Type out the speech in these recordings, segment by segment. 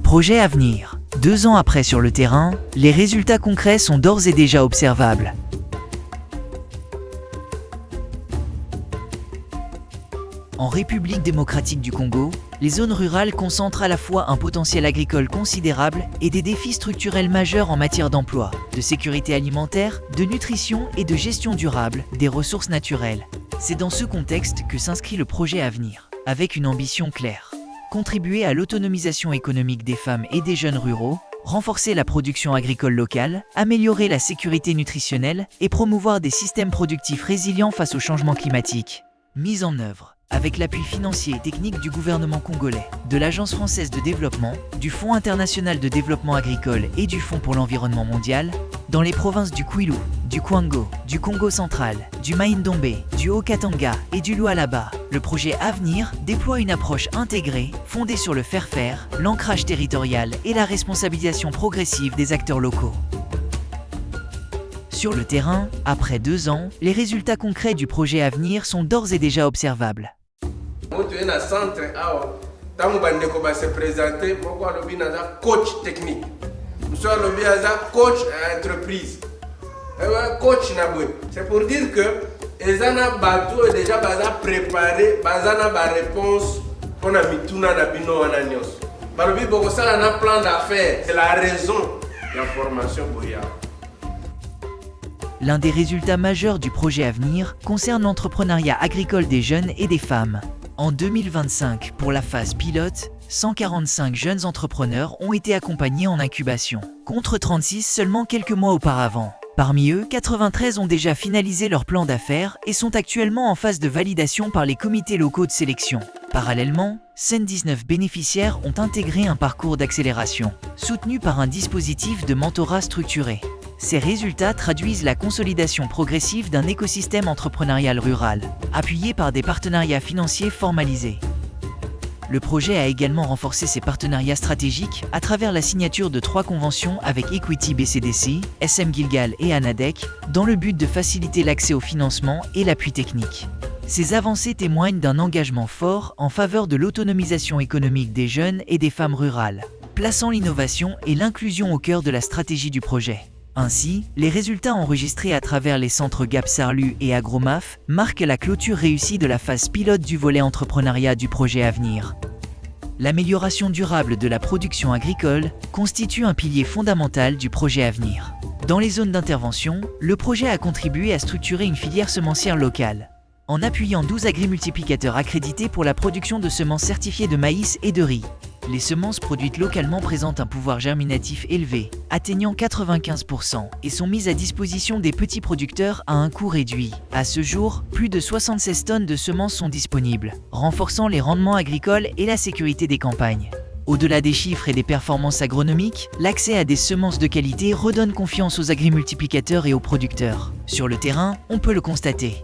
Projet à venir. 2 ans après sur le terrain, les résultats concrets sont d'ores et déjà observables. En République démocratique du Congo, les zones rurales concentrent à la fois un potentiel agricole considérable et des défis structurels majeurs en matière d'emploi, de sécurité alimentaire, de nutrition et de gestion durable des ressources naturelles. C'est dans ce contexte que s'inscrit le projet à venir, avec une ambition claire. Contribuer à l'autonomisation économique des femmes et des jeunes ruraux, renforcer la production agricole locale, améliorer la sécurité nutritionnelle et promouvoir des systèmes productifs résilients face au changement climatique. Mise en œuvre avec l'appui financier et technique du gouvernement congolais, de l'Agence française de développement, du Fonds international de développement agricole et du Fonds pour l'environnement mondial, dans les provinces du Kwilu, du Kwango, du Congo central, du Maïndombe, du Haut-Katanga et du Lualaba, le projet Avenir déploie une approche intégrée, fondée sur le faire-faire, l'ancrage territorial et la responsabilisation progressive des acteurs locaux. Sur le terrain, après 2 ans, les résultats concrets du projet à venir sont d'ores et déjà observables. Coach technique, coach entreprise, c'est pour dire que les bateaux déjà préparé, réponse pour la mituna na bino ananios. Balobi boko sala na plan d'affaires, c'est la raison de la formation boya. L'un des résultats majeurs du projet à venir concerne l'entrepreneuriat agricole des jeunes et des femmes. En 2025, pour la phase pilote, 145 jeunes entrepreneurs ont été accompagnés en incubation, contre 36 seulement quelques mois auparavant. Parmi eux, 93 ont déjà finalisé leur plan d'affaires et sont actuellement en phase de validation par les comités locaux de sélection. Parallèlement, 119 bénéficiaires ont intégré un parcours d'accélération, soutenu par un dispositif de mentorat structuré. Ces résultats traduisent la consolidation progressive d'un écosystème entrepreneurial rural, appuyé par des partenariats financiers formalisés. Le projet a également renforcé ses partenariats stratégiques à travers la signature de 3 conventions avec Equity BCDC, SM Gilgal et Anadec, dans le but de faciliter l'accès au financement et l'appui technique. Ces avancées témoignent d'un engagement fort en faveur de l'autonomisation économique des jeunes et des femmes rurales, plaçant l'innovation et l'inclusion au cœur de la stratégie du projet. Ainsi, les résultats enregistrés à travers les centres GAP Sarlu et Agromaf marquent la clôture réussie de la phase pilote du volet entrepreneuriat du projet à venir. L'amélioration durable de la production agricole constitue un pilier fondamental du projet à venir. Dans les zones d'intervention, le projet a contribué à structurer une filière semencière locale, en appuyant 12 agrimultiplicateurs accrédités pour la production de semences certifiées de maïs et de riz. Les semences produites localement présentent un pouvoir germinatif élevé, atteignant 95%, et sont mises à disposition des petits producteurs à un coût réduit. À ce jour, plus de 76 tonnes de semences sont disponibles, renforçant les rendements agricoles et la sécurité des campagnes. Au-delà des chiffres et des performances agronomiques, l'accès à des semences de qualité redonne confiance aux agrimultiplicateurs et aux producteurs. Sur le terrain, on peut le constater.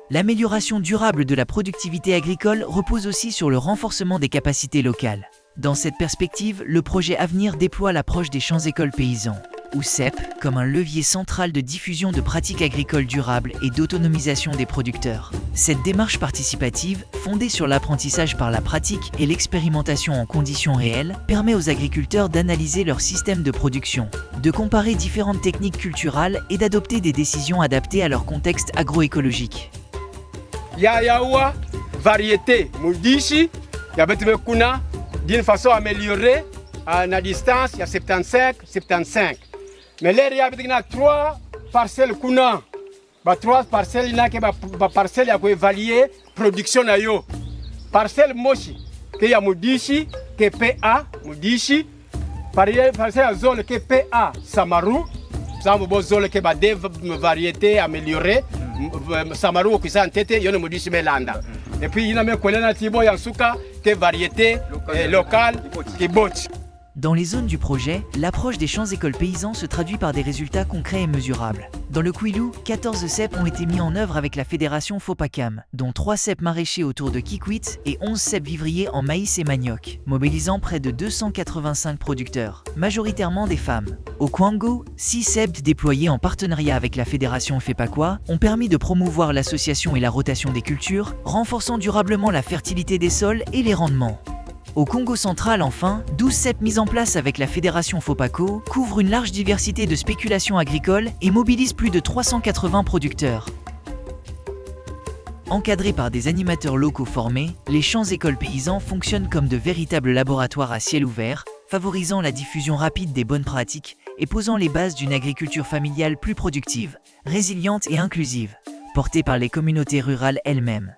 L'amélioration durable de la productivité agricole repose aussi sur le renforcement des capacités locales. Dans cette perspective, le projet Avenir déploie l'approche des champs-écoles paysans, ou CEP, comme un levier central de diffusion de pratiques agricoles durables et d'autonomisation des producteurs. Cette démarche participative, fondée sur l'apprentissage par la pratique et l'expérimentation en conditions réelles, permet aux agriculteurs d'analyser leur système de production, de comparer différentes techniques culturales et d'adopter des décisions adaptées à leur contexte agroécologique. Yayawa, variété, Moudichi, Yabetumekuna, d'une façon améliorée, à la distance, il y a 75. Mais là, il y a 3 parcelles Kuna. 3 parcelles, il y a parcelles qui évaluer la production. Parcelle Moshi, qui est Moudichi, qui est PA, Moudichi. Parcelle zone qui est PA, Samaru. Nous zone qui est des variétés améliorées. Samaru qui est en tête, il y a Moudichi Melanda. Et puis il y a même Kolena Tibo Yansuka, qui est variété locale, qui botche. Dans les zones du projet, l'approche des champs-écoles paysans se traduit par des résultats concrets et mesurables. Dans le Kwilu, 14 CEP ont été mis en œuvre avec la fédération Fopacam, dont 3 CEP maraîchers autour de Kikwit et 11 CEP vivriers en maïs et manioc, mobilisant près de 285 producteurs, majoritairement des femmes. Au Kwango, 6 CEP déployés en partenariat avec la fédération FEPACOA ont permis de promouvoir l'association et la rotation des cultures, renforçant durablement la fertilité des sols et les rendements. Au Congo central, enfin, 12 CEP mises en place avec la fédération FOPACO couvrent une large diversité de spéculations agricoles et mobilisent plus de 380 producteurs. Encadrés par des animateurs locaux formés, les champs-écoles paysans fonctionnent comme de véritables laboratoires à ciel ouvert, favorisant la diffusion rapide des bonnes pratiques et posant les bases d'une agriculture familiale plus productive, résiliente et inclusive, portée par les communautés rurales elles-mêmes.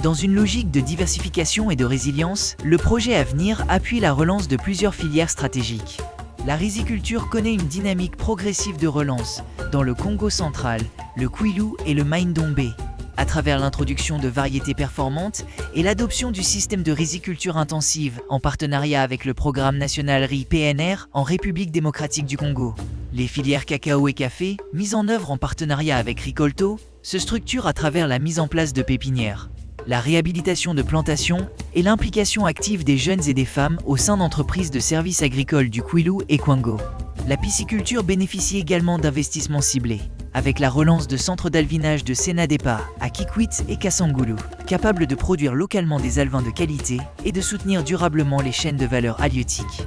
Dans une logique de diversification et de résilience, le projet à venir appuie la relance de plusieurs filières stratégiques. La riziculture connaît une dynamique progressive de relance dans le Congo central, le Kwilu et le Mai-Ndombe, à travers l'introduction de variétés performantes et l'adoption du système de riziculture intensive en partenariat avec le programme national riz PNR en République démocratique du Congo. Les filières cacao et café, mises en œuvre en partenariat avec Ricolto, se structurent à travers la mise en place de pépinières, la réhabilitation de plantations et l'implication active des jeunes et des femmes au sein d'entreprises de services agricoles du Kwilu et Kwango. La pisciculture bénéficie également d'investissements ciblés, avec la relance de centres d'alvinage de Senadepa à Kikwit et Kasangulu, capables de produire localement des alevins de qualité et de soutenir durablement les chaînes de valeur halieutique.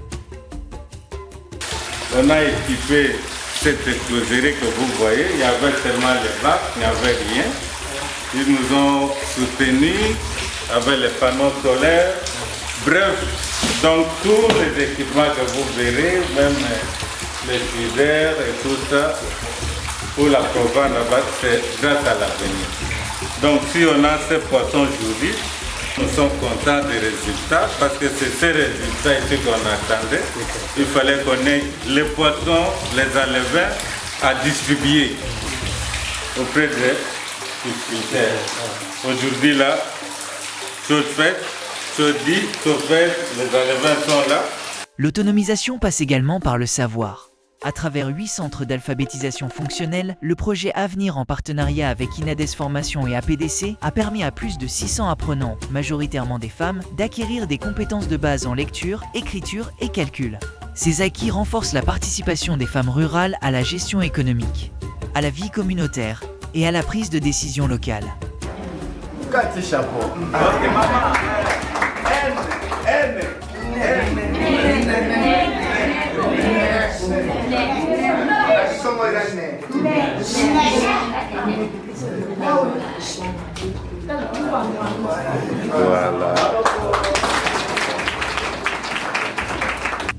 On a équipé cette closerie que vous voyez, il y avait seulement les vaches, il n'y avait rien. Ils nous ont soutenus avec les panneaux solaires. Bref, donc tous les équipements que vous verrez, même les fusées et tout ça, pour la province, c'est grâce à l'avenir. Donc si on a ces poissons aujourd'hui, nous sommes contents des résultats parce que c'est ces résultats ici qu'on attendait. Il fallait qu'on ait les poissons, les alevins à distribuer auprès des cultivateurs. Aujourd'hui là, chose faite, chose dit, chose faite, les alevins sont là. L'autonomisation passe également par le savoir. À travers 8 centres d'alphabétisation fonctionnelle, le projet Avenir en partenariat avec Inades Formation et APDC a permis à plus de 600 apprenants, majoritairement des femmes, d'acquérir des compétences de base en lecture, écriture et calcul. Ces acquis renforcent la participation des femmes rurales à la gestion économique, à la vie communautaire et à la prise de décision locale.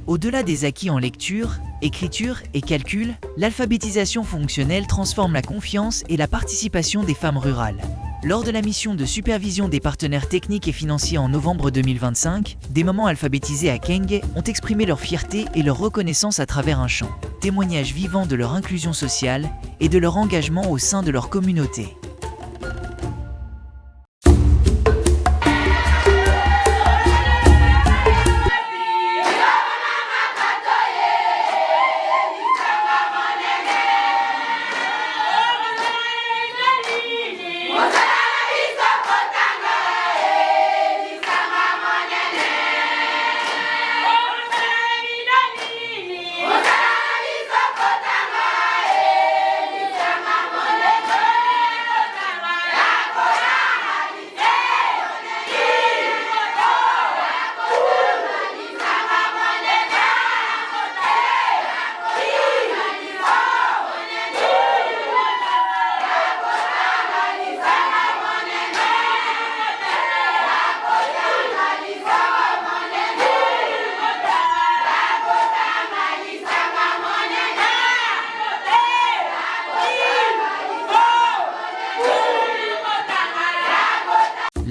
Au-delà des acquis en lecture, écriture et calcul, l'alphabétisation fonctionnelle transforme la confiance et la participation des femmes rurales. Lors de la mission de supervision des partenaires techniques et financiers en novembre 2025, des mamans alphabétisées à Kenge ont exprimé leur fierté et leur reconnaissance à travers un chant, témoignage vivant de leur inclusion sociale et de leur engagement au sein de leur communauté.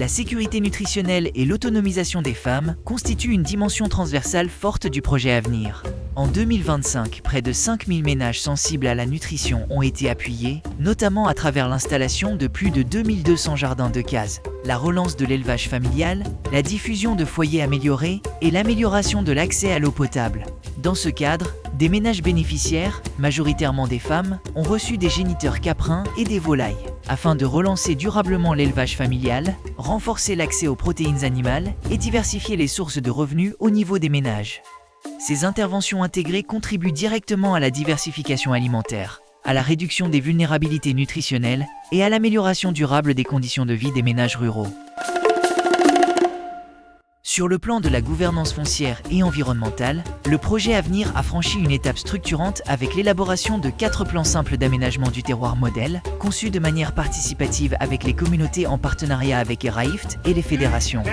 La sécurité nutritionnelle et l'autonomisation des femmes constituent une dimension transversale forte du projet Avenir. En 2025, près de 5000 ménages sensibles à la nutrition ont été appuyés, notamment à travers l'installation de plus de 2200 jardins de cases, la relance de l'élevage familial, la diffusion de foyers améliorés et l'amélioration de l'accès à l'eau potable. Dans ce cadre, des ménages bénéficiaires, majoritairement des femmes, ont reçu des géniteurs caprins et des volailles, afin de relancer durablement l'élevage familial, renforcer l'accès aux protéines animales et diversifier les sources de revenus au niveau des ménages. Ces interventions intégrées contribuent directement à la diversification alimentaire, à la réduction des vulnérabilités nutritionnelles et à l'amélioration durable des conditions de vie des ménages ruraux. Sur le plan de la gouvernance foncière et environnementale, le projet Avenir a franchi une étape structurante avec l'élaboration de 4 plans simples d'aménagement du terroir modèle, conçus de manière participative avec les communautés en partenariat avec ERAIFT et les fédérations.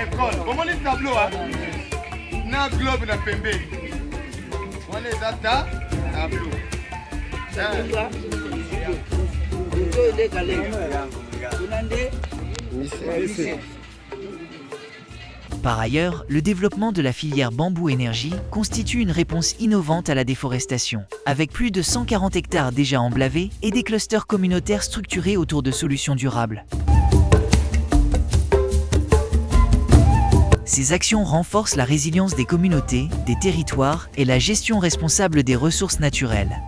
Par ailleurs, le développement de la filière bambou énergie constitue une réponse innovante à la déforestation, avec plus de 140 hectares déjà emblavés et des clusters communautaires structurés autour de solutions durables. Ces actions renforcent la résilience des communautés, des territoires et la gestion responsable des ressources naturelles.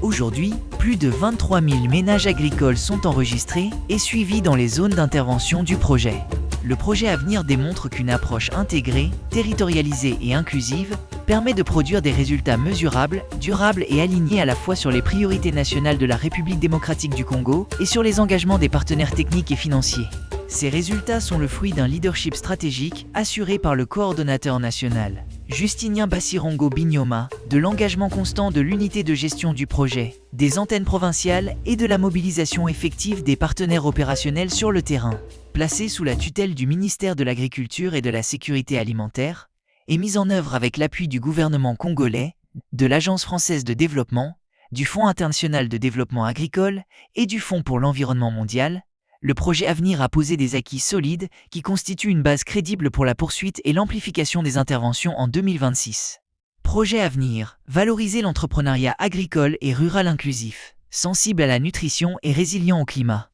Aujourd'hui, plus de 23 000 ménages agricoles sont enregistrés et suivis dans les zones d'intervention du projet. Le projet Avenir démontre qu'une approche intégrée, territorialisée et inclusive permet de produire des résultats mesurables, durables et alignés à la fois sur les priorités nationales de la République démocratique du Congo et sur les engagements des partenaires techniques et financiers. Ces résultats sont le fruit d'un leadership stratégique assuré par le coordonnateur national, Justinien Bassirongo Bignoma, de l'engagement constant de l'unité de gestion du projet, des antennes provinciales et de la mobilisation effective des partenaires opérationnels sur le terrain. Placé sous la tutelle du ministère de l'Agriculture et de la Sécurité alimentaire, et mise en œuvre avec l'appui du gouvernement congolais, de l'Agence française de développement, du Fonds international de développement agricole et du Fonds pour l'environnement mondial, le projet Avenir a posé des acquis solides qui constituent une base crédible pour la poursuite et l'amplification des interventions en 2026. Projet Avenir, valoriser l'entrepreneuriat agricole et rural inclusif, sensible à la nutrition et résilient au climat.